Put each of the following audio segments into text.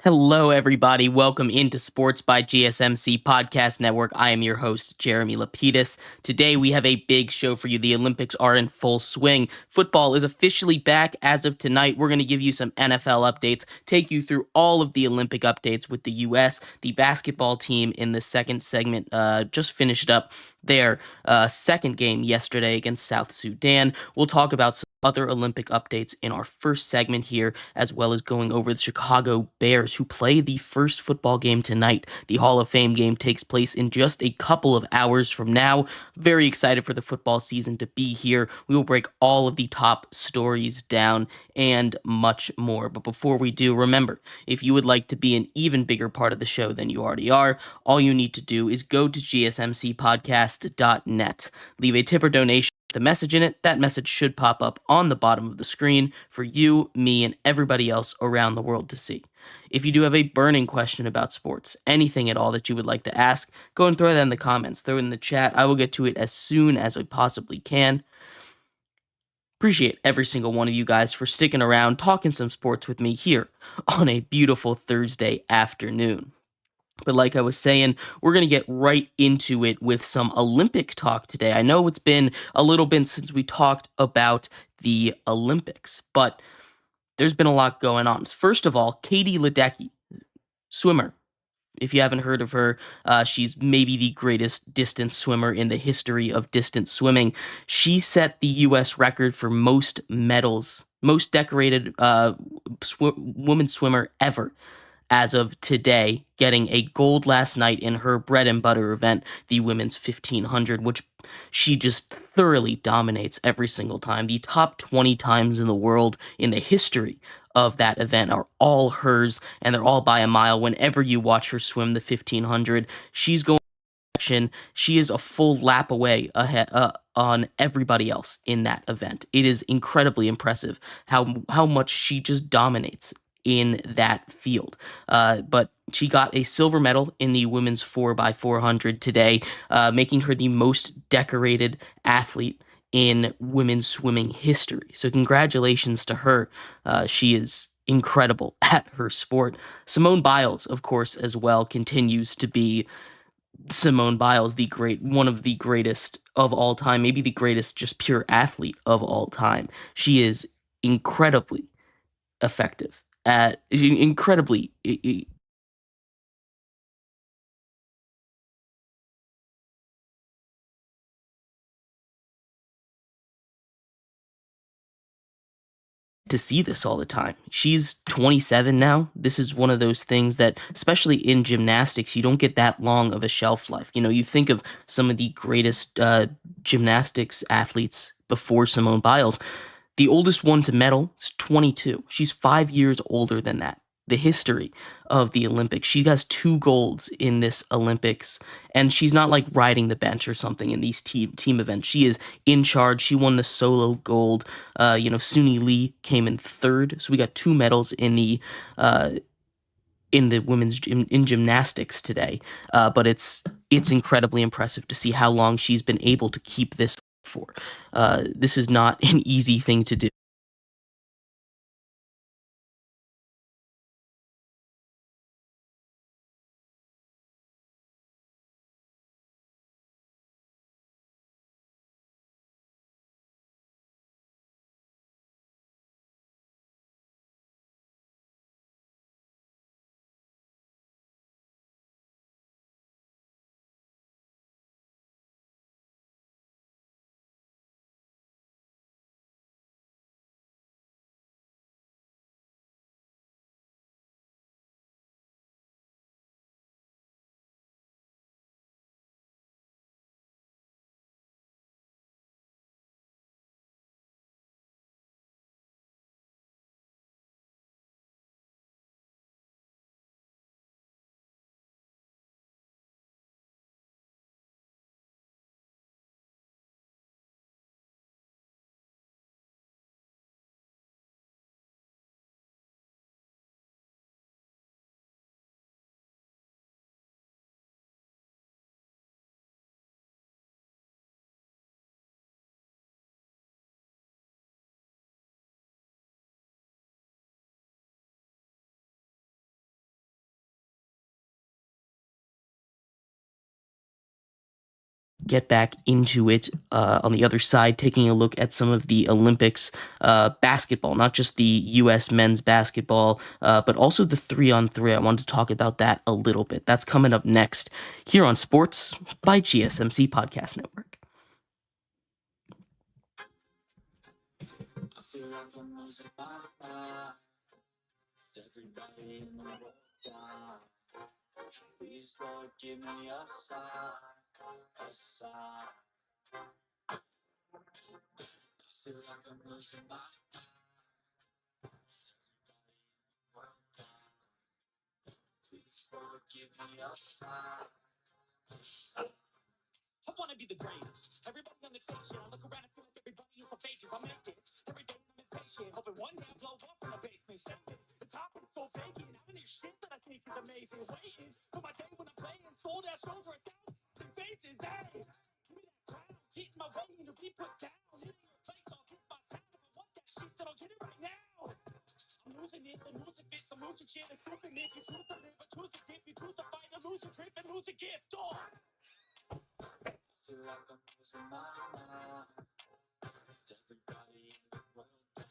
Hello, everybody. Welcome into Sports by GSMC Podcast Network. I am your host, Jeremy Lapidus. Today, we have a big show for you. The Olympics are in full swing. Football is officially back as of tonight. We're going to give you some NFL updates, take you through all of the Olympic updates with the U.S. The basketball team in the second segment just finished up their second game yesterday against South Sudan. We'll talk about some other Olympic updates in our first segment here, as well as going over the Chicago Bears, who play the first football game tonight. The Hall of Fame game takes place in just a couple of hours from now. Very excited for the football season to be here. We will break all of the top stories down and much more. But before we do, remember, if you would like to be an even bigger part of the show than you already are, all you need to do is go to gsmcpodcast.net. Leave a tip or donation with a message in it. That message should pop up on the bottom of the screen for you, me, and everybody else around the world to see. If you do have a burning question about sports, anything at all that you would like to ask, go and throw that in the comments. Throw it in the chat. I will get to it as soon as I possibly can. Appreciate every single one of you guys for sticking around, talking some sports with me here on a beautiful Thursday afternoon. But like I was saying, we're going to get right into it with some Olympic talk today. I know it's been a little bit since we talked about the Olympics, but there's been a lot going on. First of all, Katie Ledecky, swimmer. If you haven't heard of her, she's maybe the greatest distance swimmer in the history of distance swimming. She set the U.S. record for most medals, most decorated woman swimmer ever as of today, getting a gold last night in her bread and butter event, the women's 1500, which she just thoroughly dominates every single time. The top 20 times in the world in the history of that event are all hers, and they're all by a mile. Whenever you watch her swim the 1500, she's going action. She is a full lap away ahead on everybody else in that event. It is incredibly impressive how much she just dominates in that field. But she got a silver medal in the women's 4x400 today, making her the most decorated athlete in women's swimming history. So congratulations to her. She is incredible at her sport. Simone Biles, of course, as well, continues to be Simone Biles, one of the greatest of all time, maybe the greatest just pure athlete of all time. She is incredibly effective at incredibly to see this all the time. She's 27 now. This is one of those things that, especially in gymnastics, you don't get that long of a shelf life. You know, you think of some of the greatest gymnastics athletes before Simone Biles. The oldest one to medal is 22. She's 5 years older than that. The history of the Olympics. She has two golds in this Olympics, and she's not like riding the bench or something in these team events. She is in charge. She won the solo gold. Suni Lee came in third, so we got two medals uh, in the in gymnastics today. But it's incredibly impressive to see how long she's been able to keep this for. This is not an easy thing to do. get back into it on the other side, taking a look at some of the Olympics basketball, not just the U.S. men's basketball, but also the 3-on-3. I wanted to talk about that a little bit. That's coming up next here on Sports by GSMC Podcast Network. I feel like I'm losing my mind. Everybody in the world down. Please, Lord, give me a sign, a sign. I feel like I'm losing my mind. Everybody in the world down. Please, Lord, give me a sign, a sign. I wanna be the greatest. Everybody on the station. I look around and feel like everybody is the fakest. I make this every day I'm impatient. Hoping one day I blow up in the basement. Second, the top is so vacant. I'm in this shit that I think is amazing. Waiting for my day when I'm playing. Sold out over 1,000 faces. Hey, give me that crown. Get in my way and to be put down. It ain't a place I'll kiss my sound. If I want that shit, then I'll get it right now. I'm losing it, the losing fits, I'm losing shit. I'm proofing it. You choose to live, but choose to dip. You choose to fight, a losing trip, and lose a gift. Oh. I feel like I'm losing my mind. Is everybody in the world now?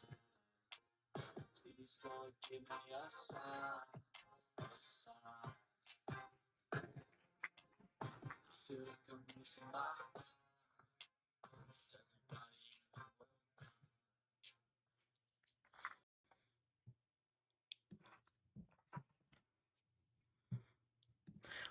Please, Lord, give me a sign, a sign. I feel like I'm losing my mind. Is everybody in the world now?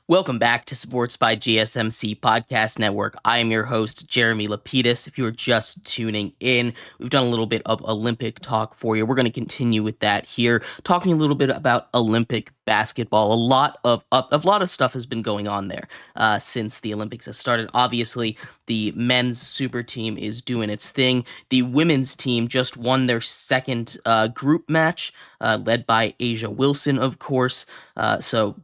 Welcome back to Sports by GSMC Podcast Network. I am your host, Jeremy Lapidus. If you are just tuning in, we've done a little bit of Olympic talk for you. We're going to continue with that here, talking a little bit about Olympic basketball. A lot of stuff has been going on there since the Olympics has started. Obviously, the men's super team is doing its thing. The women's team just won their second group match, led by Asia Wilson, of course. So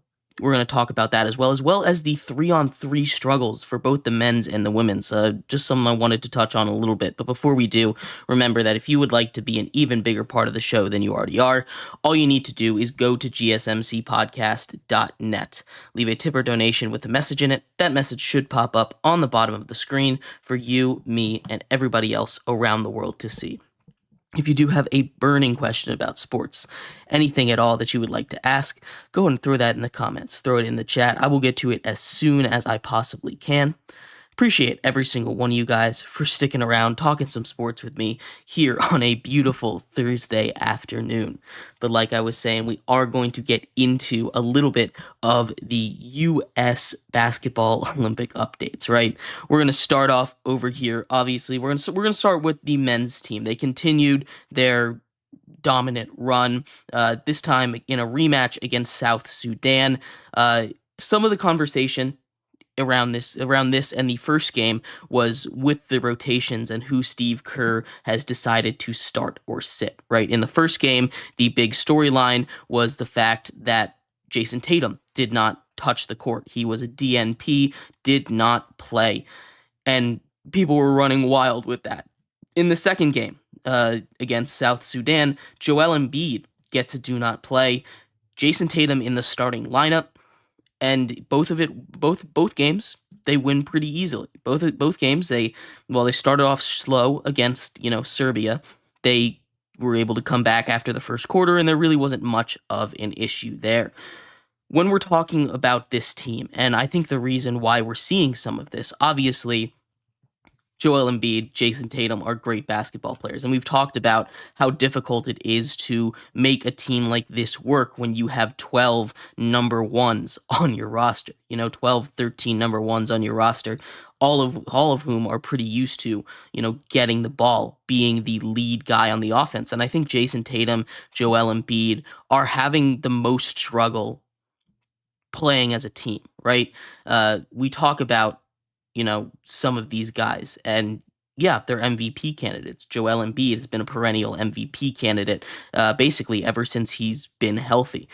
we're going to talk about that as well as the 3-on-3 struggles for both the men's and the women's. Just something I wanted to touch on a little bit. But before we do, remember that if you would like to be an even bigger part of the show than you already are, all you need to do is go to GSMCPodcast.net. Leave a tip or donation with a message in it. That message should pop up on the bottom of the screen for you, me, and everybody else around the world to see. If you do have a burning question about sports, anything at all that you would like to ask, go and throw that in the comments. Throw it in the chat. I will get to it as soon as I possibly can. Appreciate every single one of you guys for sticking around, talking some sports with me here on a beautiful Thursday afternoon. But like I was saying, we are going to get into a little bit of the U.S. basketball Olympic updates, right? We're going to start off over here. Obviously, we're going to start with the men's team. They continued their dominant run, this time in a rematch against South Sudan. Some of the conversation around this and the first game was with the rotations and who Steve Kerr has decided to start or sit, right? In the first game, the big storyline was the fact that Jason Tatum did not touch the court. He was a DNP, did not play, and people were running wild with that. In the second game, against South Sudan, Joel Embiid gets a do not play. Jason Tatum in the starting lineup, and both games they win pretty easily. Both games they started off slow against Serbia. They were able to come back after the first quarter, and there really wasn't much of an issue there. When we're talking about this team, and I think the reason why we're seeing some of this, obviously, Joel Embiid, Jason Tatum are great basketball players. And we've talked about how difficult it is to make a team like this work when you have 12 number ones on your roster. 12, 13 number ones on your roster, all of whom are pretty used to, getting the ball, being the lead guy on the offense. And I think Jason Tatum, Joel Embiid are having the most struggle playing as a team, right? We talk about some of these guys, and yeah, they're MVP candidates. Joel Embiid has been a perennial MVP candidate basically ever since he's been healthy.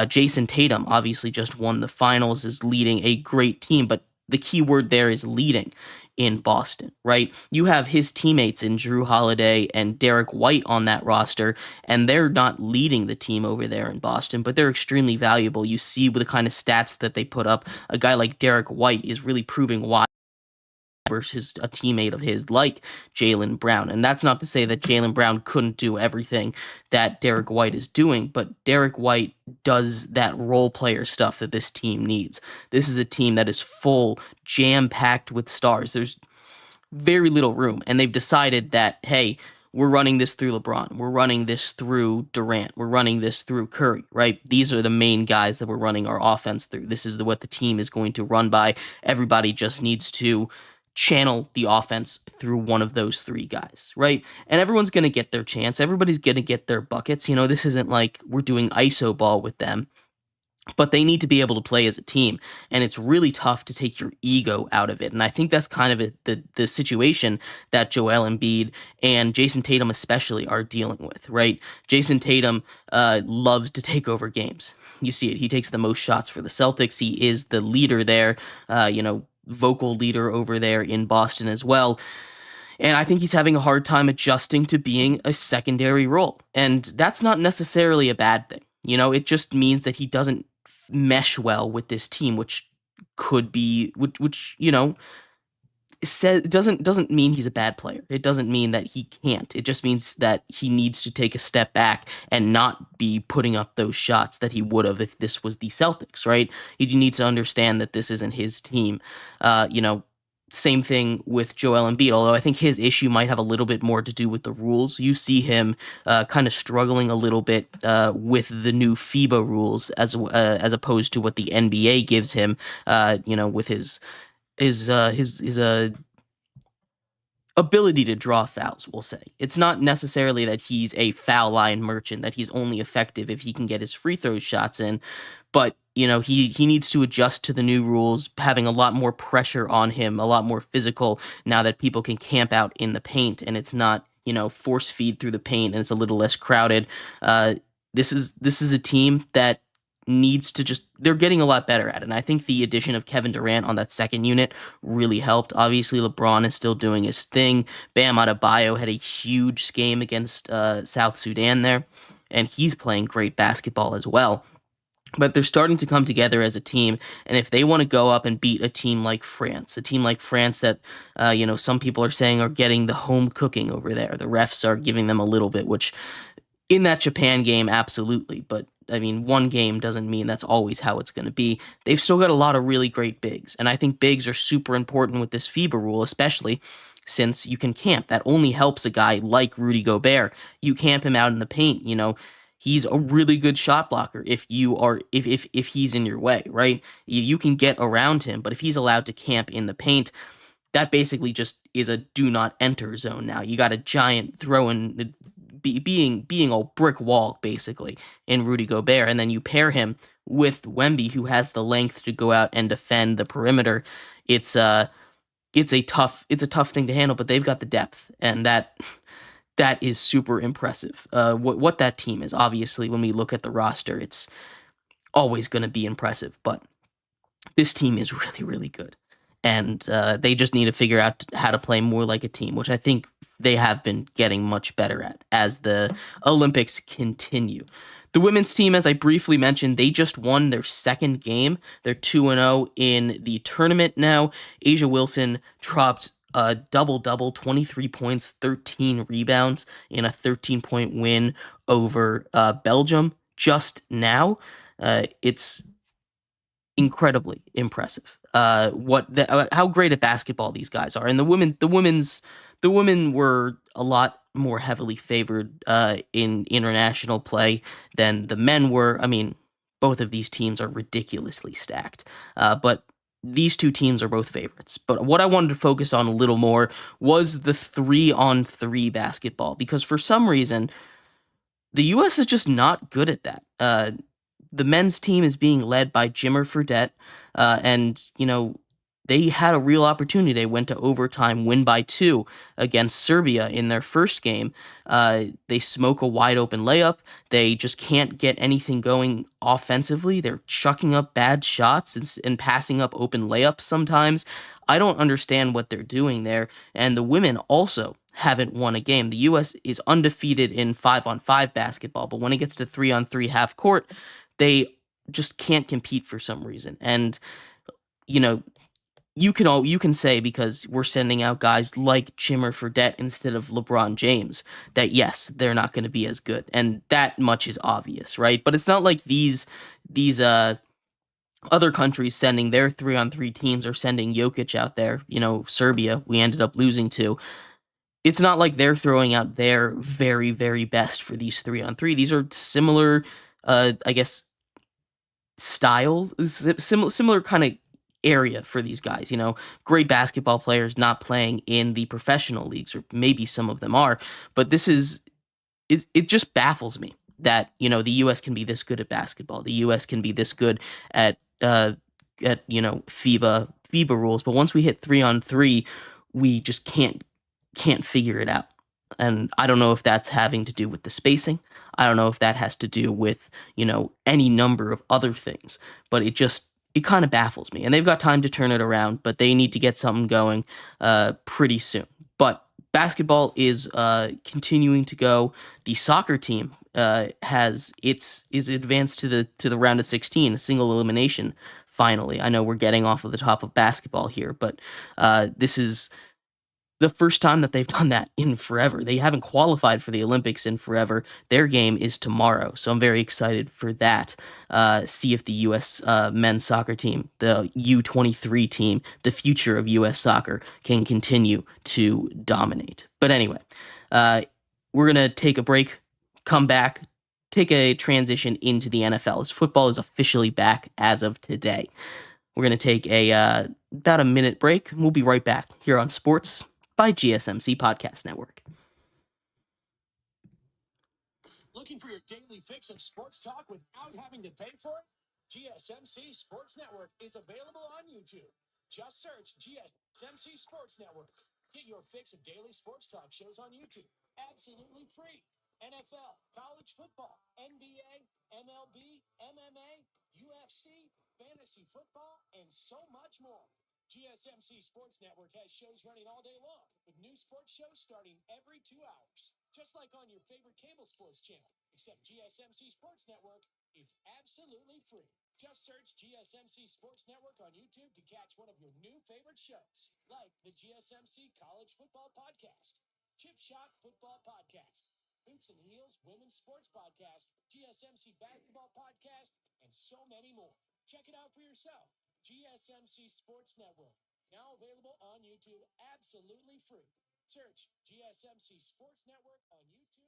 Jason Tatum obviously just won the finals, is leading a great team, but the key word there is leading in Boston, right? You have his teammates in Drew Holiday and Derek White on that roster, and they're not leading the team over there in Boston, but they're extremely valuable. You see with the kind of stats that they put up, a guy like Derek White is really proving why versus a teammate of his like Jaylen Brown. And that's not to say that Jaylen Brown couldn't do everything that Derek White is doing, but Derek White does that role player stuff that this team needs. This is a team that is full, jam-packed with stars. There's very little room, and they've decided that, hey, we're running this through LeBron. We're running this through Durant. We're running this through Curry, right? These are the main guys that we're running our offense through. This is what the team is going to run by. Everybody just needs to channel the offense through one of those three guys, right? And everyone's going to get their chance. Everybody's going to get their buckets. This isn't like we're doing ISO ball with them, but they need to be able to play as a team, and it's really tough to take your ego out of it. And I think that's kind of the situation that Joel Embiid and Jason Tatum especially are dealing with, right? Jason Tatum loves to take over games. You see it. He takes the most shots for the Celtics. He is the leader there, vocal leader over there in Boston as well. And I think he's having a hard time adjusting to being a secondary role. And that's not necessarily a bad thing. It just means that he doesn't mesh well with this team, which could be, which doesn't mean he's a bad player. It doesn't mean that he can't. It just means that he needs to take a step back and not be putting up those shots that he would have if this was the Celtics, right? He needs to understand that this isn't his team. Same thing with Joel Embiid, although I think his issue might have a little bit more to do with the rules. You see him kind of struggling a little bit with the new FIBA rules as opposed to what the NBA gives him, with his ability to draw fouls, we'll say. It's not necessarily that he's a foul line merchant, that he's only effective if he can get his free throw shots in, but he needs to adjust to the new rules, having a lot more pressure on him, a lot more physical now that people can camp out in the paint and it's not, force feed through the paint and it's a little less crowded. This is a team that needs to they're getting a lot better at it. And I think the addition of Kevin Durant on that second unit really helped. Obviously, LeBron is still doing his thing. Bam Adebayo had a huge game against South Sudan there, and he's playing great basketball as well. But they're starting to come together as a team, and if they want to go up and beat a team like France that, some people are saying are getting the home cooking over there. The refs are giving them a little bit, which in that Japan game, absolutely. But, I mean, one game doesn't mean that's always how it's going to be. They've still got a lot of really great bigs, and I think bigs are super important with this FIBA rule, especially since you can camp. That only helps a guy like Rudy Gobert. You camp him out in the paint, he's a really good shot blocker if he's in your way, right? You can get around him, but if he's allowed to camp in the paint, that basically just is a do not enter zone now. You got a giant throwing, being a brick wall, basically, in Rudy Gobert, and then you pair him with Wemby, who has the length to go out and defend the perimeter. It's a tough thing to handle, but they've got the depth, and that is super impressive. What that team is, obviously, when we look at the roster, it's always going to be impressive, but this team is really, really good. And they just need to figure out how to play more like a team, which I think they have been getting much better at as the Olympics continue. The women's team, as I briefly mentioned, they just won their second game. They're 2-0 in the tournament now. A'ja Wilson dropped a double-double, 23 points, 13 rebounds in a 13-point win over Belgium just now. It's incredibly impressive. How great at basketball these guys are. And the women were a lot more heavily favored in international play than the men were. I mean, both of these teams are ridiculously stacked. But these two teams are both favorites. But what I wanted to focus on a little more was the 3-on-3 basketball, because for some reason, the U.S. is just not good at that. The men's team is being led by Jimmer Fredette, and, they had a real opportunity. They went to overtime, win by 2 against Serbia in their first game. They smoke a wide open layup. They just can't get anything going offensively. They're chucking up bad shots and passing up open layups sometimes. I don't understand what they're doing there. And the women also haven't won a game. The U.S. is undefeated in 5-on-5 basketball, but when it gets to 3-on-3 half court, they just can't compete for some reason. And, you can say because we're sending out guys like Jimmer Fredette instead of LeBron James that yes, they're not going to be as good, and that much is obvious, right? But it's not like these other countries sending their 3-on-3 teams or sending Jokic out there. Serbia, we ended up losing to. It's not like they're throwing out their very, very best for these 3-on-3. These are similar, I guess, styles, similar kind of area for these guys. Great basketball players not playing in the professional leagues, or maybe some of them are, but it just baffles me that the U.S. can be this good at basketball. The U.S. can be this good at FIBA rules, but once we hit 3-on-3, we just can't figure it out. And I don't know if that's having to do with the spacing. I don't know if that has to do with, any number of other things, but it kind of baffles me. And they've got time to turn it around, but they need to get something going pretty soon. But basketball is continuing to go. The soccer team is advanced to the round of 16, a single elimination. Finally, I know we're getting off of the top of basketball here, but this is the first time that they've done that in forever. They haven't qualified for the Olympics in forever. Their game is tomorrow, so I'm very excited for that. See if the U.S. Men's soccer team, the U23 team, the future of U.S. soccer, can continue to dominate. But anyway, we're going to take a break, come back, take a transition into the NFL, as football is officially back as of today. We're going to take about a minute break, and we'll be right back here on Sports by GSMC Podcast Network. Looking for your daily fix of sports talk without having to pay for it? GSMC Sports Network is available on YouTube. Just search GSMC Sports Network. Get your fix of daily sports talk shows on YouTube, absolutely free. NFL, college football, NBA, MLB, MMA, UFC, fantasy football, and so much more. GSMC Sports Network has shows running all day long, with new sports shows starting every 2 hours. Just like on your favorite cable sports channel, except GSMC Sports Network is absolutely free. Just search GSMC Sports Network on YouTube to catch one of your new favorite shows, like the GSMC College Football Podcast, Chip Shot Football Podcast, Hoops and Heels Women's Sports Podcast, GSMC Basketball Podcast, and so many more. Check it out for yourself. GSMC Sports Network, now available on YouTube, absolutely free. Search GSMC Sports Network on YouTube.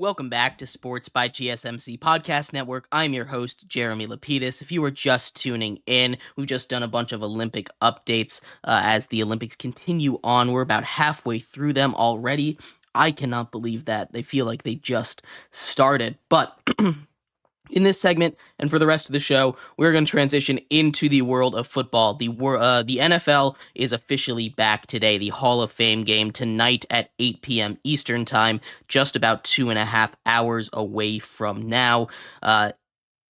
Welcome back to Sports by GSMC Podcast Network. I'm your host, Jeremy Lapidus. If you were just tuning in, we've just done a bunch of Olympic updates as the Olympics continue on. We're about halfway through them already. I cannot believe that. They feel like they just started. But in this segment and for the rest of the show, we're going to transition into the world of football. The NFL is officially back today. The Hall of Fame game tonight at 8 p.m. Eastern Time, just about 2.5 hours away from now.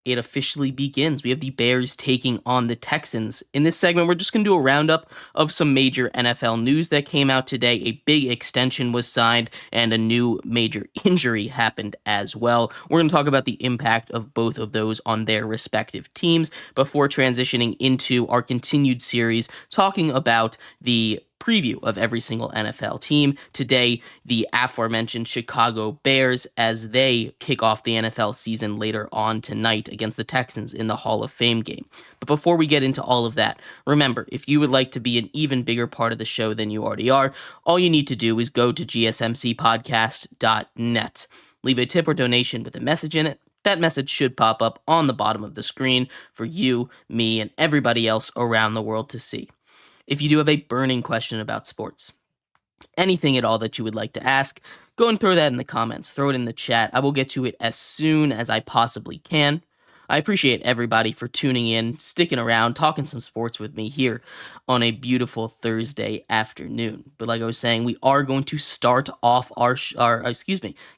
It officially begins. We have the Bears taking on the Texans. In this segment, we're just going to do a roundup of some major NFL news that came out today. A big extension was signed, and a new major injury happened as well. We're going to talk about the impact of both of those on their respective teams before transitioning into our continued series talking about the preview of every single NFL team. Today, the aforementioned Chicago Bears, as they kick off the NFL season later on tonight against the Texans in the Hall of Fame game. But before we get into all of that, remember, if you would like to be an even bigger part of the show than you already are, all you need to do is go to GSMCPodcast.net. Leave a tip or donation with a message in it. That message should pop up on the bottom of the screen for you, me, and everybody else around the world to see. If you do have a burning question about sports, anything at all that you would like to ask, go and throw that in the comments. Throw it in the chat. I will get to it as soon as I possibly can. I appreciate everybody for tuning in, sticking around, talking some sports with me here on a beautiful Thursday afternoon. But like I was saying, we are going to start off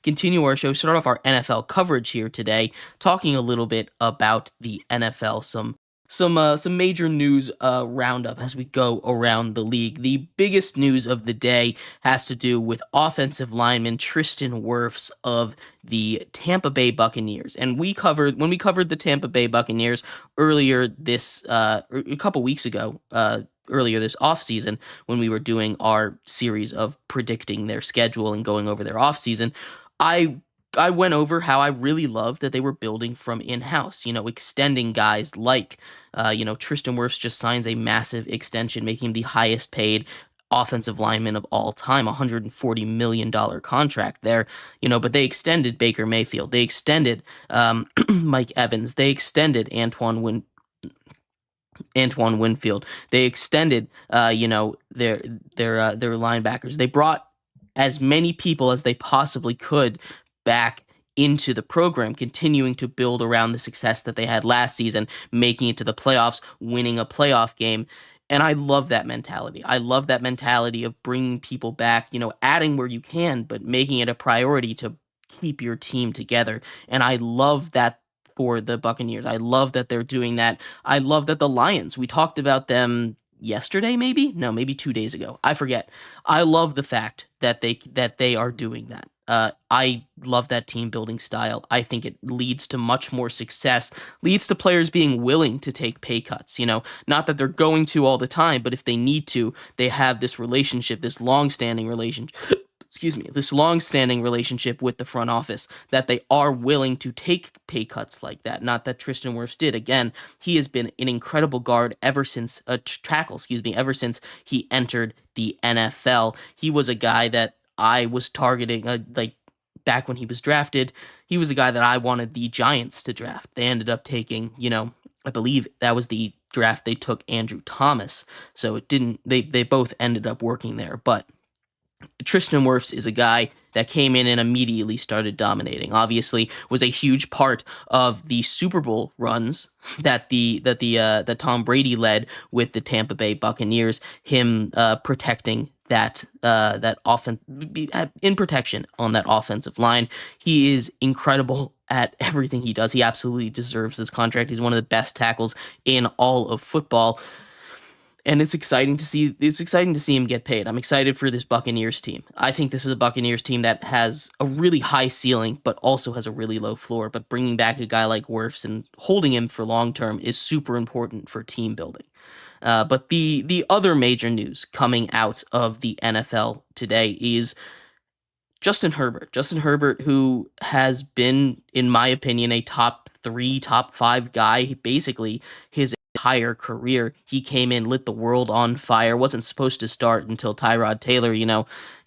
continue our show, start off our NFL coverage here today, talking a little bit about the NFL, some major news roundup as we go around the league. The biggest news of the day has to do with offensive lineman Tristan Wirfs of the Tampa Bay Buccaneers. And when we covered the Tampa Bay Buccaneers earlier a couple weeks ago, earlier this offseason, when we were doing our series of predicting their schedule and going over their offseason, I I went over how I really loved that they were building from in-house, extending guys like, Tristan Wirfs just signs a massive extension, making him the highest paid offensive lineman of all time, $140 million contract there, but they extended Baker Mayfield. They extended Mike Evans. They extended Antoine Winfield. They extended, their linebackers. They brought as many people as they possibly could back into the program, continuing to build around the success that they had last season, making it to the playoffs, winning a playoff game. And I love that mentality. I love that mentality of bringing people back, adding where you can, but making it a priority to keep your team together. And I love that for the Buccaneers. I love that they're doing that. I love that the Lions, we talked about them yesterday, maybe? No, maybe 2 days ago. I forget. I love the fact that they are doing that. I love that team building style. I think it leads to much more success, leads to players being willing to take pay cuts. Not that they're going to all the time, but if they need to, they have this relationship, this long-standing relationship. Excuse me, this long-standing relationship with the front office that they are willing to take pay cuts like that. Not that Tristan Wirfs did. Again, he has been an incredible guard ever since ever since he entered the NFL. He was a guy that I was targeting, back when he was drafted. He was a guy that I wanted the Giants to draft. They ended up taking, I believe that was the draft they took Andrew Thomas. So it didn't. They both ended up working there, but Tristan Wirfs is a guy that came in and immediately started dominating. Obviously, was a huge part of the Super Bowl runs that Tom Brady led with the Tampa Bay Buccaneers. Him protecting that offense in protection on that offensive line. He is incredible at everything he does. He absolutely deserves this contract. He's one of the best tackles in all of football. And it's exciting to see him get paid. I'm excited for this Buccaneers team. I think this is a Buccaneers team that has a really high ceiling, but also has a really low floor. But bringing back a guy like Wirfs and holding him for long term is super important for team building. But the other major news coming out of the NFL today is Justin Herbert. Justin Herbert, who has been, in my opinion, a top 3, top 5 guy, basically his entire career. He came in, lit the world on fire, wasn't supposed to start until Tyrod Taylor,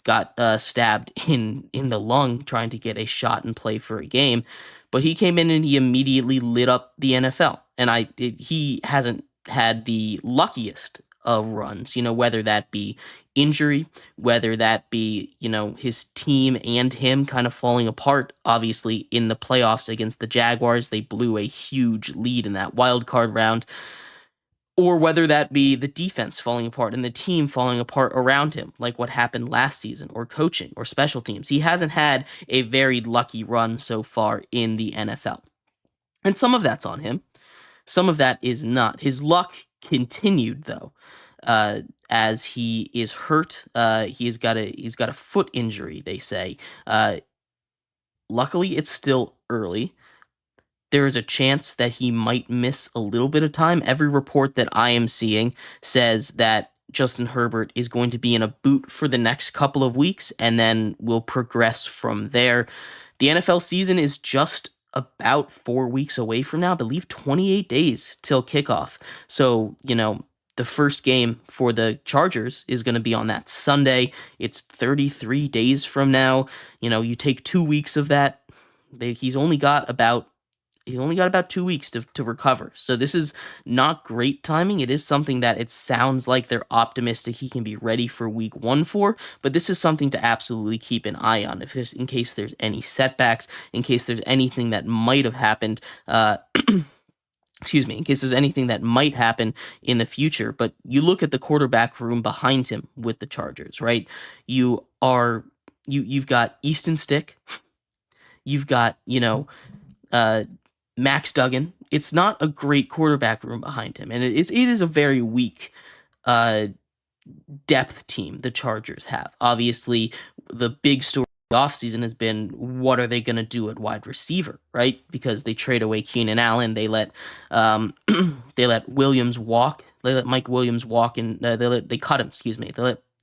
got stabbed in the lung trying to get a shot and play for a game. But he came in and he immediately lit up the NFL. And he hasn't had the luckiest of runs, whether that be injury, whether that be, his team and him kind of falling apart. Obviously, in the playoffs against the Jaguars, they blew a huge lead in that wild card round. Or whether that be the defense falling apart and the team falling apart around him, like what happened last season, or coaching, or special teams. He hasn't had a very lucky run so far in the NFL. And some of that's on him. Some of that is not. His luck continued, though, as he is hurt. He's got a foot injury, they say. Luckily, it's still early. There is a chance that he might miss a little bit of time. Every report that I am seeing says that Justin Herbert is going to be in a boot for the next couple of weeks and then will progress from there. The NFL season is just about 4 weeks away from now. I believe 28 days till kickoff. So, the first game for the Chargers is going to be on that Sunday. It's 33 days from now. You take 2 weeks of that. He's only got about 2 weeks to recover. So this is not great timing. It is something that it sounds like they're optimistic he can be ready for week 1 for, but this is something to absolutely keep an eye on in case there's any setbacks, in case there's anything that might have happened excuse me, in case there's anything that might happen in the future. But you look at the quarterback room behind him with the Chargers, right? You are you've got Easton Stick, you've got, uh Max Duggan. It's not a great quarterback room behind him. And it is a very weak uh depth team the Chargers have. Obviously, the big story of the offseason has been what are they going to do at wide receiver, right? Because they trade away Keenan Allen, they let they let Williams walk, they let Mike Williams walk, and they cut him. Excuse me,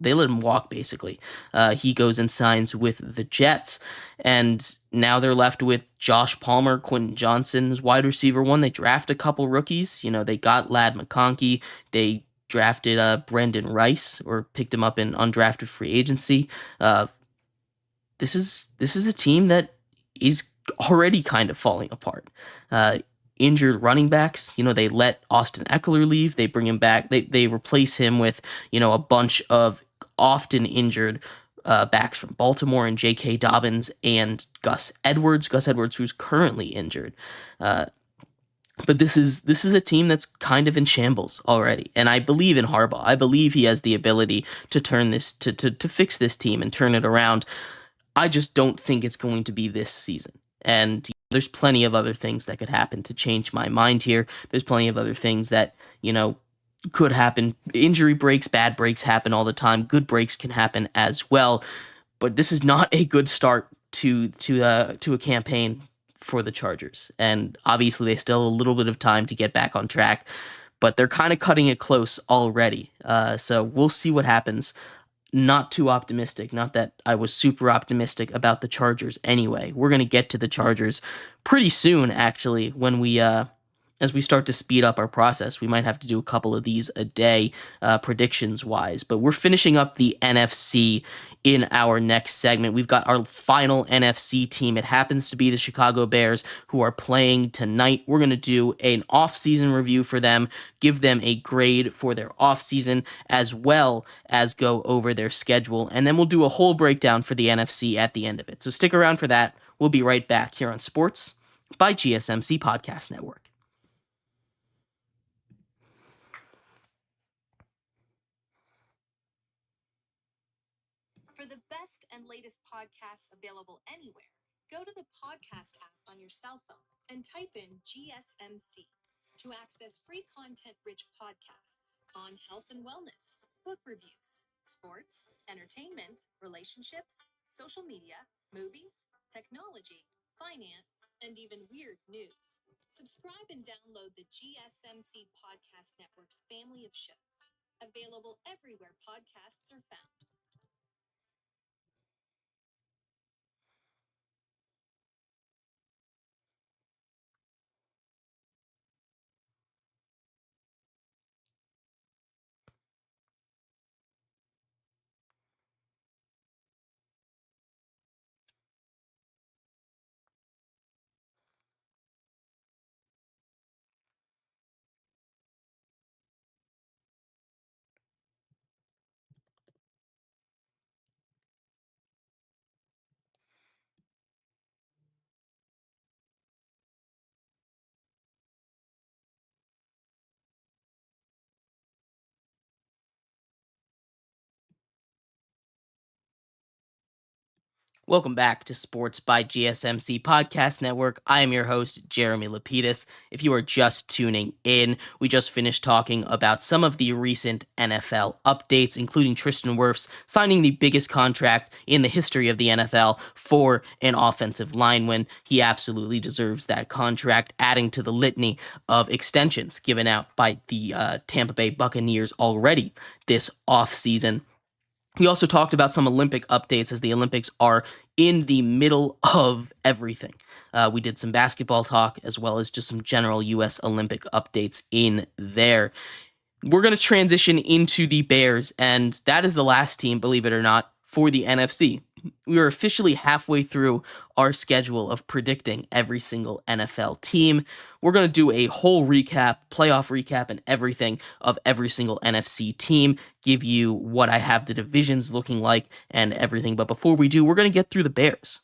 they let him walk basically. He goes and signs with the Jets, and now they're left with Josh Palmer, Quentin Johnson's wide receiver one. They draft a couple rookies. They got Lad McConkey. They drafted Brendan Rice, or picked him up in undrafted free agency. Uh, this is a team that is already kind of falling apart. Uh, Injured running backs, they let Austin Eckler leave. They bring him back. They replace him with a bunch of often injured backs from Baltimore, and J.K. Dobbins and Gus Edwards. Gus Edwards, who's currently injured. But this is a team that's kind of in shambles already, and I believe in Harbaugh. I believe he has the ability to turn this to fix this team and turn it around. I just don't think it's going to be this season. And there's plenty of other things that could happen to change my mind here. There's plenty of other things that could happen. Injury breaks, bad breaks happen all the time. Good breaks can happen as well. But this is not a good start to a campaign for the Chargers. And obviously they still have a little bit of time to get back on track, but they're kind of cutting it close already. So we'll see what happens. Not too optimistic. Not that I was super optimistic about the Chargers anyway. We're going to get to the Chargers pretty soon, actually, when as we start to speed up our process. We might have to do a couple of these a day, predictions wise. But we're finishing up the NFC in our next segment. We've got our final NFC team. It happens to be the Chicago Bears, who are playing tonight. We're going to do an off-season review for them, give them a grade for their off-season, as well as go over their schedule. And then we'll do a whole breakdown for the NFC at the end of it. So stick around for that. We'll be right back here on Sports by GSMC Podcast Network. For the best and latest podcasts available anywhere, go to the podcast app on your cell phone and type in GSMC to access free content-rich podcasts on health and wellness, book reviews, sports, entertainment, relationships, social media, movies, technology, finance, and even weird news. Subscribe and download the GSMC Podcast Network's family of shows, available everywhere podcasts are found. Welcome back to Sports by GSMC Podcast Network. I am your host, Jeremy Lapidus. If you are just tuning in, we just finished talking about some of the recent NFL updates, including Tristan Wirfs signing the biggest contract in the history of the NFL for an offensive lineman. He absolutely deserves that contract, adding to the litany of extensions given out by the Tampa Bay Buccaneers already this offseason. We also talked about some Olympic updates, as the Olympics are in the middle of everything. We did some basketball talk, as well as just some general U.S. Olympic updates in there. We're going to transition into the Bears, and that is the last team, believe it or not, for the NFC. We are officially halfway through our schedule of predicting every single NFL team. We're going to do a whole recap, playoff recap, and everything of every single NFC team, give you what I have the divisions looking like and everything. But before we do, we're going to get through the Bears.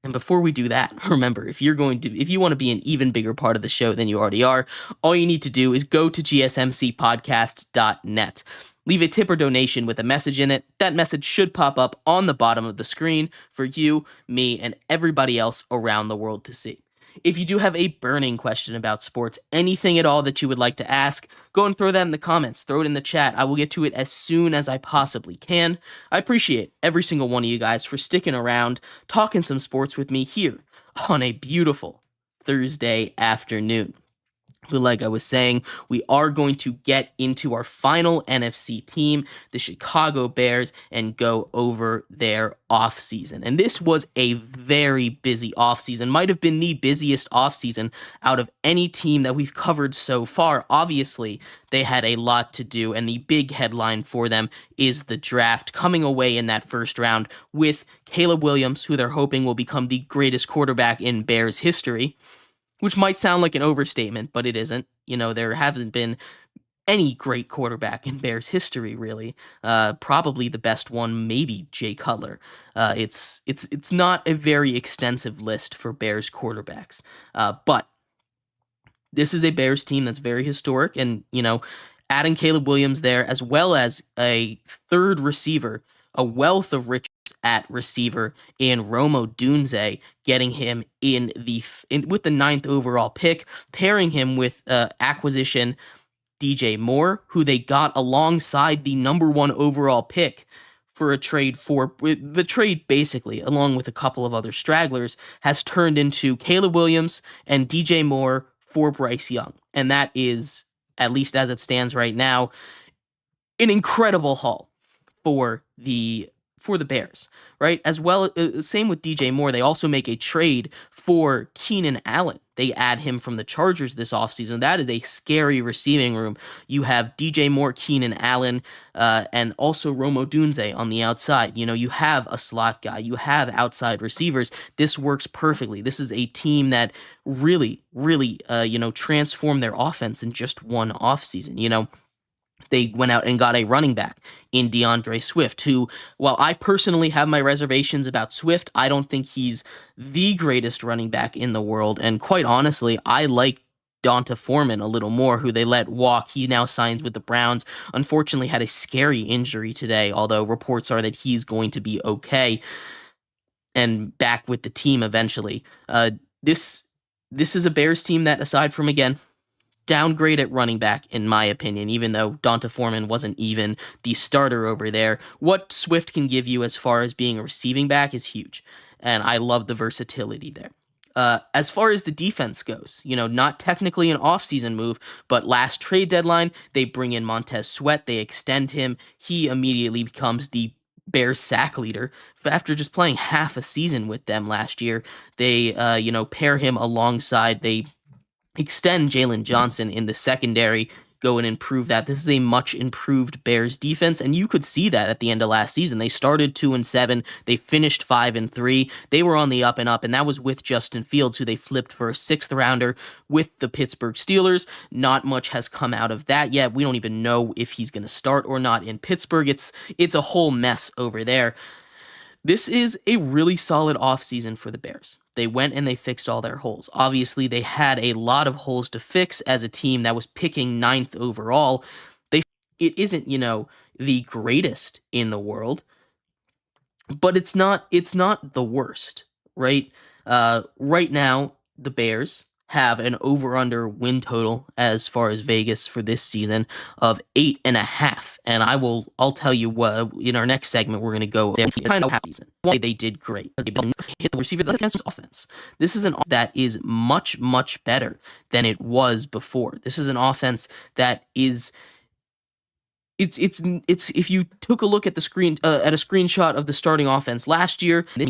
And before we do that, remember, if you want to be an even bigger part of the show than you already are, all you need to do is go to GSMCPodcast.net. Leave a tip or donation with a message in it. That message should pop up on the bottom of the screen for you, me, and everybody else around the world to see. If you do have a burning question about sports, anything at all that you would like to ask, go and throw that in the comments, throw it in the chat. I will get to it as soon as I possibly can. I appreciate every single one of you guys for sticking around, talking some sports with me here on a beautiful Thursday afternoon. But like I was saying, we are going to get into our final NFC team, the Chicago Bears, and go over their offseason. And this was a very busy offseason. Might have been the busiest offseason out of any team that we've covered so far. Obviously, they had a lot to do, and the big headline for them is the draft, coming away in that first round with Caleb Williams, who they're hoping will become the greatest quarterback in Bears history. Which might sound like an overstatement, but it isn't. There hasn't been any great quarterback in Bears history, really. Probably the best one, maybe Jay Cutler. It's not a very extensive list for Bears quarterbacks. But this is a Bears team that's very historic, and, adding Caleb Williams there, as well as a third receiver, a wealth of riches at receiver in Rome Odunze, getting him with the 9th overall pick, pairing him with acquisition DJ Moore, who they got alongside the number 1 overall pick for a trade the trade basically, along with a couple of other stragglers, has turned into Caleb Williams and DJ Moore for Bryce Young. And that is, at least as it stands right now, an incredible haul for the Bears, right? As well, same with DJ Moore. They also make a trade for Keenan Allen. They add him from the Chargers this offseason. That is a scary receiving room. You have DJ Moore, Keenan Allen, and also Rome Odunze on the outside. You have a slot guy. You have outside receivers. This works perfectly. This is a team that really, really, transformed their offense in just one offseason. They went out and got a running back in DeAndre Swift, who, while I personally have my reservations about Swift, I don't think he's the greatest running back in the world. And quite honestly, I like Donta Foreman a little more, who they let walk. He now signs with the Browns. Unfortunately, had a scary injury today, although reports are that he's going to be okay and back with the team eventually. This is a Bears team that, aside from, again, downgrade at running back, in my opinion, even though Donta Foreman wasn't even the starter over there. What Swift can give you as far as being a receiving back is huge, and I love the versatility there. As far as the defense goes, not technically an offseason move, but last trade deadline, they bring in Montez Sweat, they extend him, he immediately becomes the Bears sack leader after just playing half a season with them last year. They, pair him alongside, they extend Jalen Johnson in the secondary, go and improve that. This is a much improved Bears defense, and you could see that at the end of last season. They started 2-7, they finished 5-3. They were on the up and up, and that was with Justin Fields, who they flipped for a 6th rounder with the Pittsburgh Steelers. Not much has come out of that yet. We don't even know if he's going to start or not in Pittsburgh. It's a whole mess over there. This is a really solid offseason for the Bears. They went and they fixed all their holes. Obviously, they had a lot of holes to fix as a team that was picking 9th overall. It isn't, the greatest in the world, but it's not the worst, right? Right now, the Bears have an over-under win total as far as Vegas for this season of 8.5. And I'll tell you what, in our next segment, we're going to go kind of half season. Why they did great. They hit the receiver against offense. This is an offense that is much, much better than it was before. This is an offense that is... It's if you took a look at the screen at a screenshot of the starting offense last year, they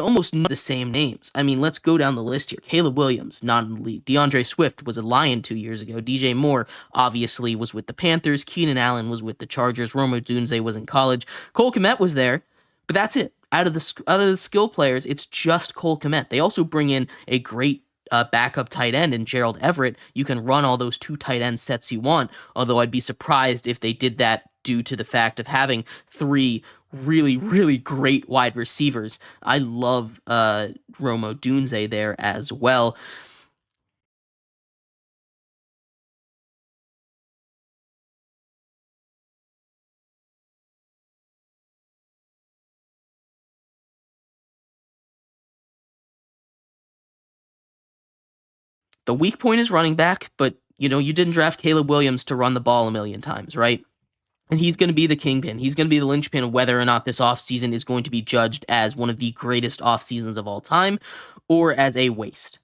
almost know the same names. I mean, let's go down the list here. Caleb Williams, not in the league. DeAndre Swift was a Lion 2 years ago. DJ Moore obviously was with the Panthers. Keenan Allen was with the Chargers. Rome Odunze was in college. Cole Kmet was there, but that's it. Out of the skill players, it's just Cole Kmet. They also bring in a great backup tight end in Gerald Everett. You can run all those 2 tight end sets you want, although I'd be surprised if they did that due to the fact of having three really, really great wide receivers. I love Rome Odunze there as well. The weak point is running back, but you didn't draft Caleb Williams to run the ball a million times, right? And he's going to be the kingpin. He's going to be the linchpin of whether or not this offseason is going to be judged as one of the greatest off seasons of all time or as a waste.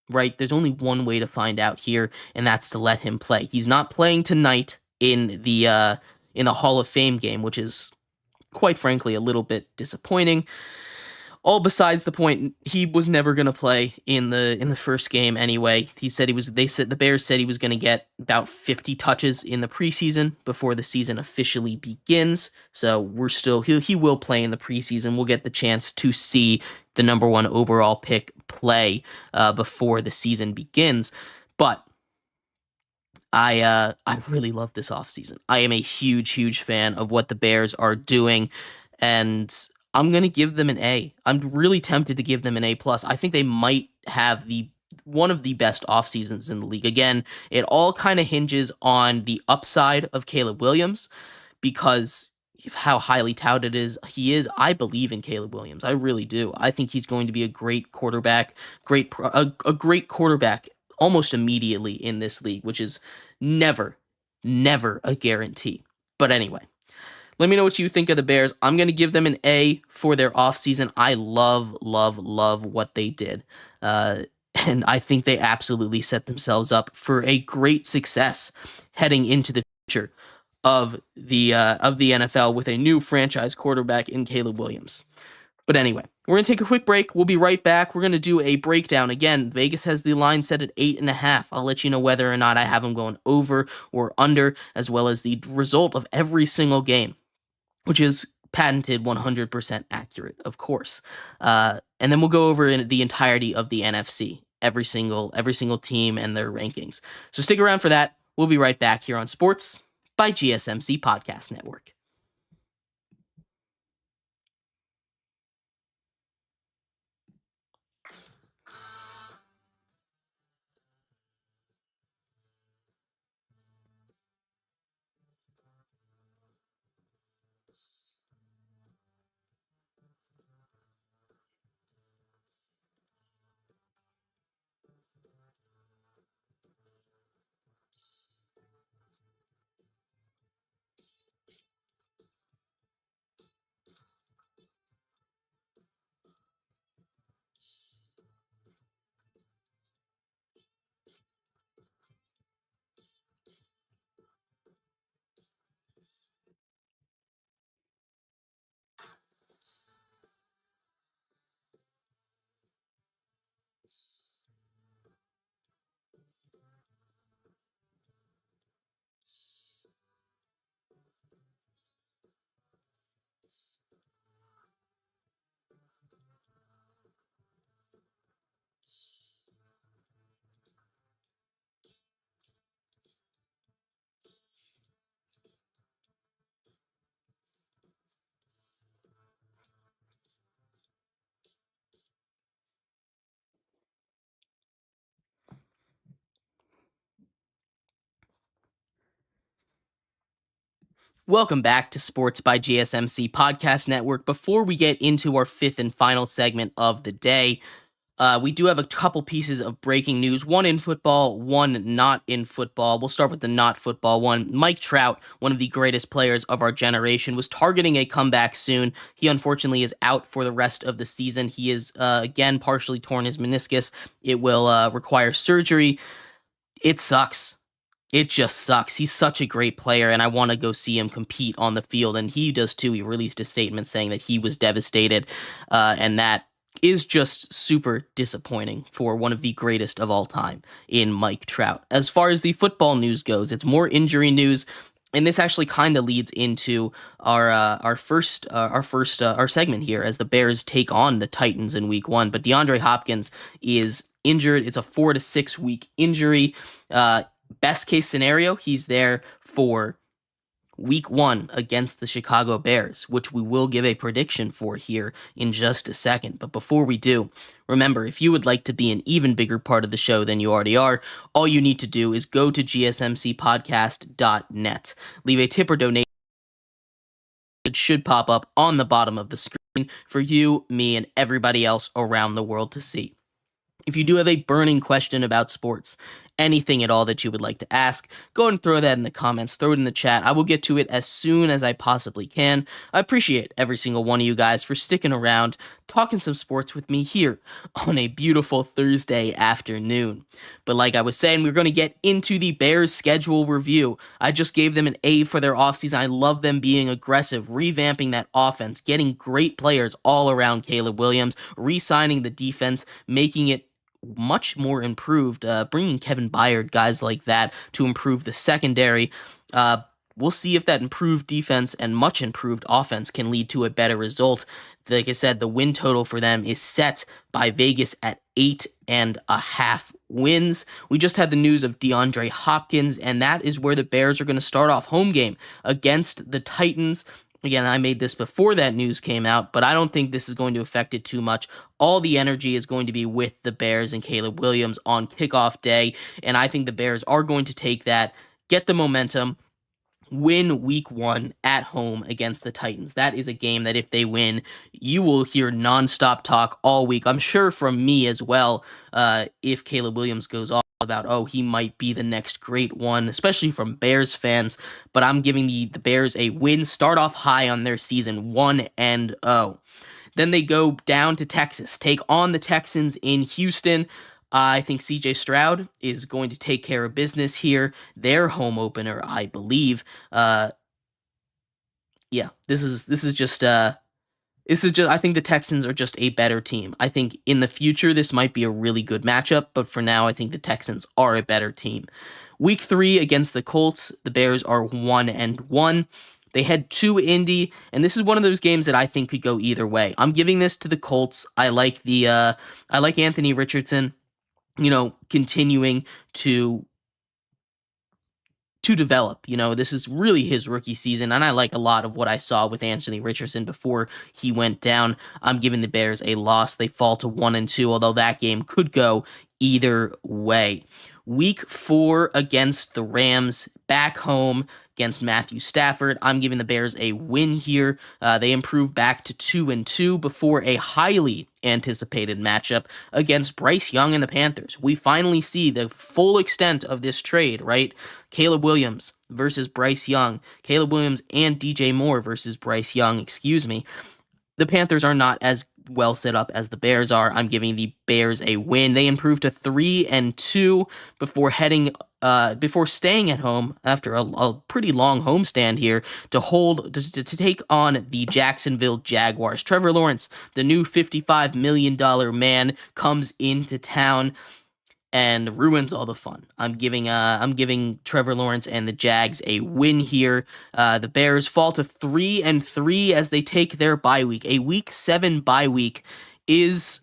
Right? There's only one way to find out here, and that's to let him play. He's not playing tonight in the Hall of Fame game, which is quite frankly a little bit disappointing. All besides the point, he was never going to play in the first game anyway. The Bears said he was going to get about 50 touches in the preseason before the season officially begins. So he will play in the preseason. We'll get the chance to see the number 1 overall pick play before the season begins. But I really love this offseason. I am a huge, huge fan of what the Bears are doing, and I'm going to give them an A. I'm really tempted to give them an A+. I think they might have one of the best off seasons in the league. Again, it all kind of hinges on the upside of Caleb Williams because of how highly touted he is. I believe in Caleb Williams. I really do. I think he's going to be a great quarterback, a great quarterback almost immediately in this league, which is never a guarantee. But anyway, let me know what you think of the Bears. I'm going to give them an A for their offseason. I love what they did. And I think they absolutely set themselves up for a great success heading into the future of the NFL with a new franchise quarterback in Caleb Williams. But anyway, we're going to take a quick break. We'll be right back. We're going to do a breakdown. Again, Vegas has the line set at 8.5. I'll let you know whether or not I have them going over or under, as well as the result of every single game, which is patented 100% accurate, of course. And then we'll go over the entirety of the NFC, every single team and their rankings. So stick around for that. We'll be right back here on Sports by GSMC Podcast Network. Welcome back to Sports by GSMC Podcast Network. Before we get into our 5th and final segment of the day, we do have a couple pieces of breaking news, one in football, one not in football. We'll start with the not football one. Mike Trout, one of the greatest players of our generation, was targeting a comeback soon. He unfortunately is out for the rest of the season. He is, again, partially torn his meniscus. It will require surgery. It sucks. It just sucks. He's such a great player, and I want to go see him compete on the field, and he does too. He released a statement saying that he was devastated, and that is just super disappointing for one of the greatest of all time in Mike Trout. As far as the football news goes, it's more injury news, and this actually kind of leads into our segment here as the Bears take on the Titans in Week 1. But DeAndre Hopkins is injured. It's a 4 to 6 week injury. Best case scenario, he's there for Week 1 against the Chicago Bears, which we will give a prediction for here in just a second. But before we do, remember, if you would like to be an even bigger part of the show than you already are, all you need to do is go to GSMCPodcast.net. Leave a tip or donation. It should pop up on the bottom of the screen for you, me, and everybody else around the world to see. If you do have a burning question about sports, anything at all that you would like to ask, go ahead and throw that in the comments, throw it in the chat. I will get to it as soon as I possibly can. I appreciate every single one of you guys for sticking around, talking some sports with me here on a beautiful Thursday afternoon. But like I was saying, we're going to get into the Bears schedule review. I just gave them an A for their offseason. I love them being aggressive, revamping that offense, getting great players all around Caleb Williams, re-signing the defense, making it much more improved, bringing Kevin Byard, guys like that, to improve the secondary. We'll see if that improved defense and much improved offense can lead to a better result. Like I said, the win total for them is set by Vegas at 8.5 wins. We just had the news of DeAndre Hopkins, and that is where the Bears are going to start off home game against the Titans. Again, I made this before that news came out, but I don't think this is going to affect it too much. All the energy is going to be with the Bears and Caleb Williams on kickoff day, and I think the Bears are going to take that, get the momentum, win week 1 at home against the Titans. That is a game that if they win, you will hear nonstop talk all week. I'm sure from me as well, if Caleb Williams goes off about, oh, he might be the next great one, especially from Bears fans. But I'm giving the Bears a win, start off high on their season, 1-0. Then they go down to Texas, take on the Texans in Houston. I think CJ Stroud is going to take care of business here. Their home opener, I believe. This is just I think the Texans are just a better team. I think in the future this might be a really good matchup, but for now I think the Texans are a better team. Week 3 against the Colts, the Bears are 1-1. They head to Indy, and this is one of those games that I think could go either way. I'm giving this to the Colts. I like Anthony Richardson, continuing to develop. This is really his rookie season, and I like a lot of what I saw with Anthony Richardson before he went down. I'm giving the Bears a loss. They fall to 1-2, although that game could go either way. Week 4 against the Rams, back home against Matthew Stafford. I'm giving the Bears a win here. They improve back to 2-2 before a highly anticipated matchup against Bryce Young and the Panthers. We finally see the full extent of this trade, right? Caleb Williams versus Bryce Young. Caleb Williams and DJ Moore versus Bryce Young, excuse me. The Panthers are not as well set up as the Bears are. I'm giving the Bears a win. They improved to 3-2 before staying at home after a pretty long homestand here to take on the Jacksonville Jaguars. Trevor Lawrence, the new $55 million man, comes into town and ruins all the fun. I'm giving Trevor Lawrence and the Jags a win here. The Bears fall to 3-3 as they take their bye week. A week 7 bye week is,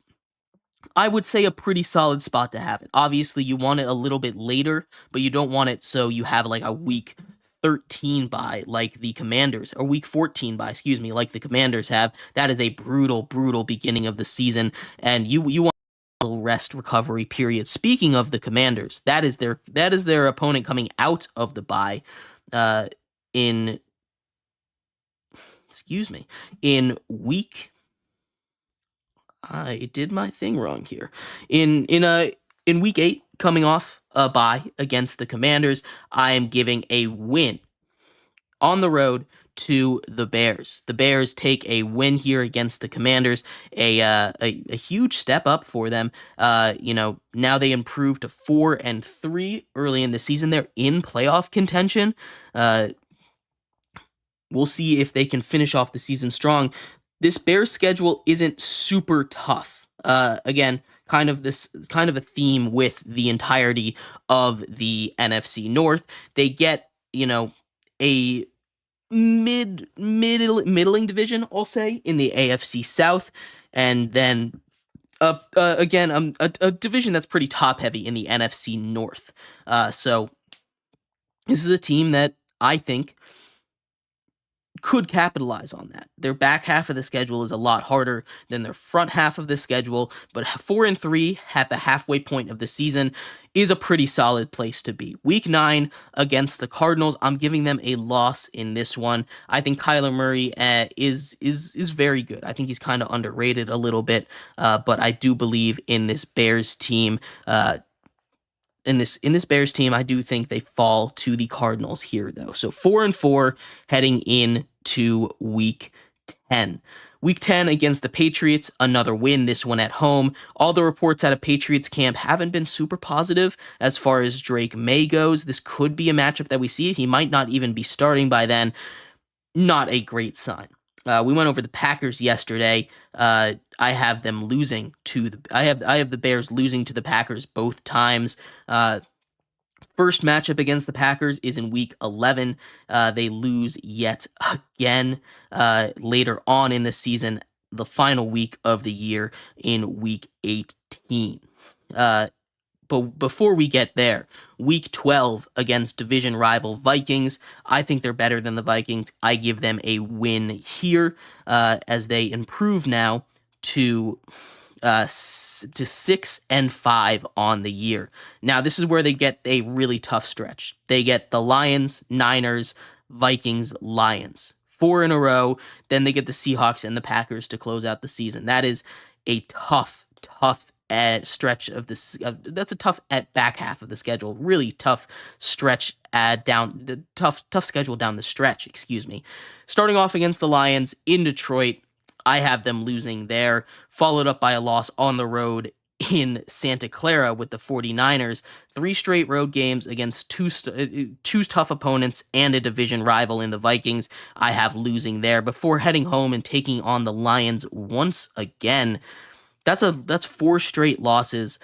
I would say, a pretty solid spot to have it. Obviously, you want it a little bit later, but you don't want it so you have like a week 13 bye like the Commanders, or week 14 bye, excuse me, like the Commanders have. That is a brutal beginning of the season, and you want rest recovery period. Speaking of the Commanders, that is their opponent coming out of the bye in week, I did my thing wrong here. In week 8, coming off a bye against the Commanders, I am giving a win on the road to the Bears. The Bears take a win here against the Commanders, a huge step up for them. Now they improve to 4-3 early in the season. They're in playoff contention. We'll see if they can finish off the season strong. This Bears schedule isn't super tough. Again, kind of a theme with the entirety of the NFC North. They get, a middling division, I'll say, in the AFC South, and then again a division that's pretty top heavy in the NFC North. So this is a team that I think could capitalize on that. Their back half of the schedule is a lot harder than their front half of the schedule, but 4-3 at the halfway point of the season is a pretty solid place to be. Week 9 against the Cardinals, I'm giving them a loss in this one. I think Kyler Murray is very good. I think he's kind of underrated a little bit, but I do believe in this Bears team. In this Bears team, I do think they fall to the Cardinals here, though. So 4-4 heading into Week 10. Week 10 against the Patriots, another win, this one at home. All the reports out of Patriots camp haven't been super positive as far as Drake May goes. This could be a matchup that we see. He might not even be starting by then. Not a great sign. We went over the Packers yesterday. I have them losing to the. I have the Bears losing to the Packers both times. First matchup against the Packers is in Week 11. They lose yet again later on in the season, the final week of the year in Week 18. But before we get there, Week 12 against division rival Vikings, I think they're better than the Vikings. I give them a win here as they improve now to 6-5 on the year. Now, this is where they get a really tough stretch. They get the Lions, Niners, Vikings, Lions. 4 in a row. Then they get the Seahawks and the Packers to close out the season. That is a tough stretch of this. That's a tough at back half of the schedule. Really tough stretch tough schedule down the stretch. Excuse me. Starting off against the Lions in Detroit, I have them losing there, followed up by a loss on the road in Santa Clara with the 49ers. 3 straight road games against two tough opponents and a division rival in the Vikings. I have losing there before heading home and taking on the Lions once again. That's 4 straight losses,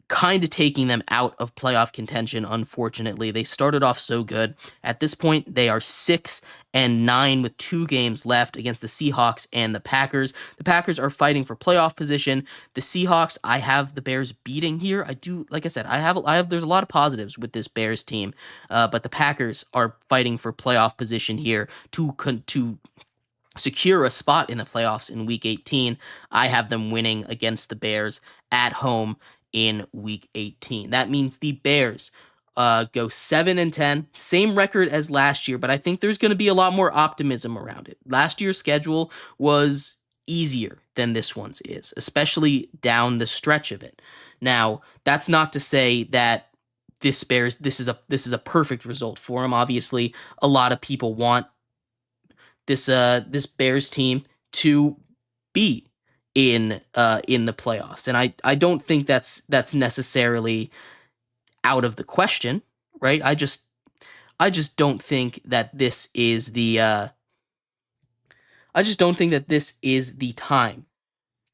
kind of taking them out of playoff contention, unfortunately. They started off so good. At this point, they are 6-9 with 2 games left against the Seahawks and the Packers. The Packers are fighting for playoff position. The Seahawks, I have the Bears beating here. I do, like I said, there's a lot of positives with this Bears team, but the Packers are fighting for playoff position here to secure a spot in the playoffs in Week 18. I have them winning against the Bears at home in Week 18. That means the Bears go 7-10, same record as last year, but I think there's going to be a lot more optimism around it. Last year's schedule was easier than this one's is, especially down the stretch of it. Now, that's not to say that this is a perfect result for them. Obviously, a lot of people want this Bears team to be in the playoffs, and I don't think that's necessarily out of the question, right? I just don't think that this is the time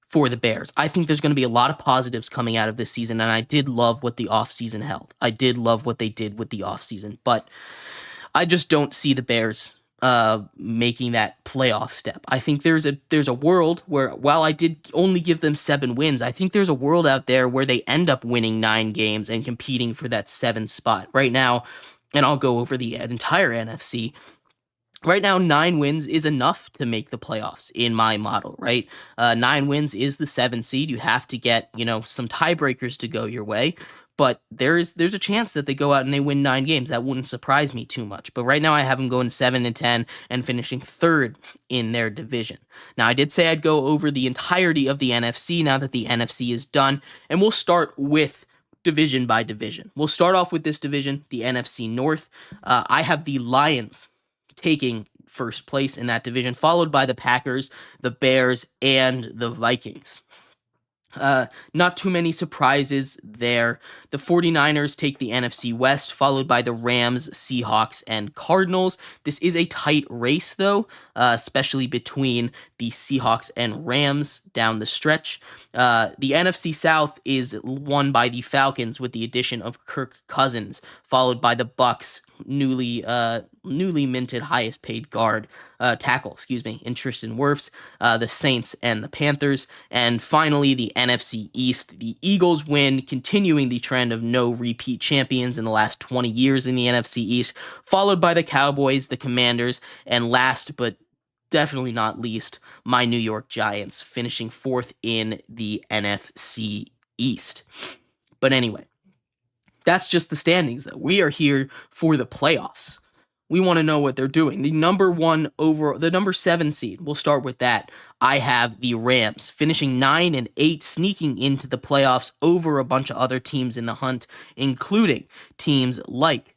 for the Bears. I think there's going to be a lot of positives coming out of this season, and I did love what the offseason held. I did love what they did with the offseason, but I just don't see the Bears making that playoff step. I think there's a world where, while I did only give them 7 wins, I think there's a world out there where they end up winning 9 games and competing for that 7th spot. Right now, and I'll go over the entire NFC. Right now, 9 wins is enough to make the playoffs in my model, right? 9 wins is the 7th seed. You have to get, some tiebreakers to go your way. But there's a chance that they go out and they win 9 games. That wouldn't surprise me too much. But right now I have them going 7-10 and finishing 3rd in their division. Now, I did say I'd go over the entirety of the NFC now that the NFC is done. And we'll start with division by division. We'll start off with this division, the NFC North. I have the Lions taking first place in that division, followed by the Packers, the Bears, and the Vikings. Not too many surprises there. The 49ers take the NFC West, followed by the Rams, Seahawks, and Cardinals. This is a tight race, though, especially between the Seahawks and Rams down the stretch. The NFC South is won by the Falcons with the addition of Kirk Cousins, followed by the Bucs, newly minted highest paid tackle, in Tristan Wirfs, the Saints and the Panthers, and finally the NFC East. The Eagles win, continuing the trend of no repeat champions in the last 20 years in the NFC East, followed by the Cowboys, the Commanders, and last but definitely not least, my New York Giants finishing 4th in the NFC East. But anyway, that's just the standings, though. We are here for the playoffs. We want to know what they're doing. The number 7 seed, we'll start with that. I have the Rams finishing 9-8, sneaking into the playoffs over a bunch of other teams in the hunt, including teams like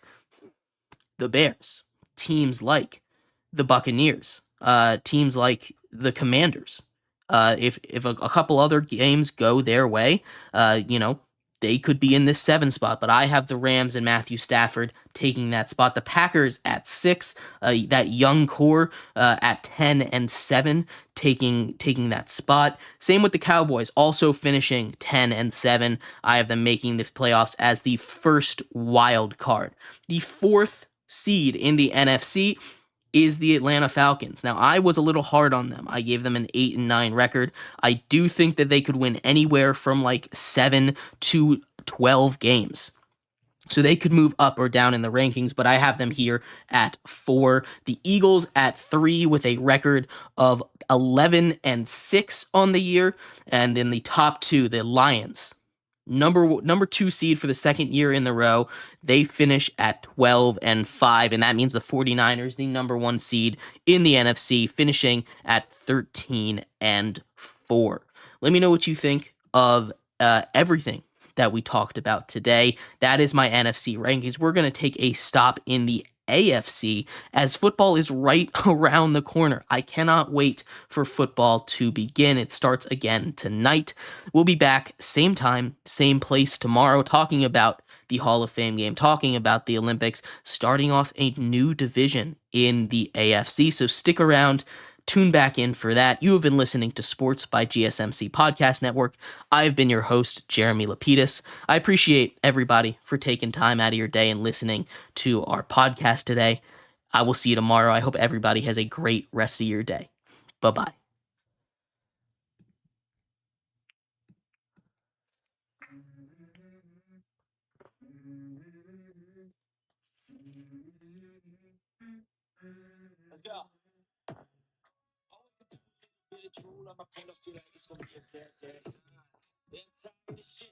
the Bears, teams like the Buccaneers, teams like the Commanders. If a couple other games go their way, they could be in this 7 spot. But I have the Rams and Matthew Stafford taking that spot. The Packers at 6, that young core at 10-7, taking that spot. Same with the Cowboys, also finishing 10-7. I have them making the playoffs as the first wild card. The 4th seed in the NFC is the Atlanta Falcons. Now, I was a little hard on them. I gave them an 8-9 record. I do think that they could win anywhere from like 7 to 12 games. So they could move up or down in the rankings, but I have them here at 4. The Eagles at 3 with a record of 11-6 on the year. And then the top 2, the Lions, number 2 seed for the second year in the row. They finish at 12-5, and that means the 49ers, the number 1 seed in the NFC, finishing at 13-4. Let me know what you think of everything that we talked about today. That is my NFC rankings. We're going to take a stop in the AFC as football is right around the corner. I cannot wait for football to begin. It starts again tonight. We'll be back same time, same place tomorrow, talking about the Hall of Fame game, talking about the Olympics, starting off a new division in the AFC. So stick around. Tune back in for that. You have been listening to Sports by GSMC Podcast Network. I've been your host, Jeremy Lapidus. I appreciate everybody for taking time out of your day and listening to our podcast today. I will see you tomorrow. I hope everybody has a great rest of your day. Bye-bye. Let's go. Feel it true, I'm a feel like it's gonna be a bad day. I'm tired of this shit.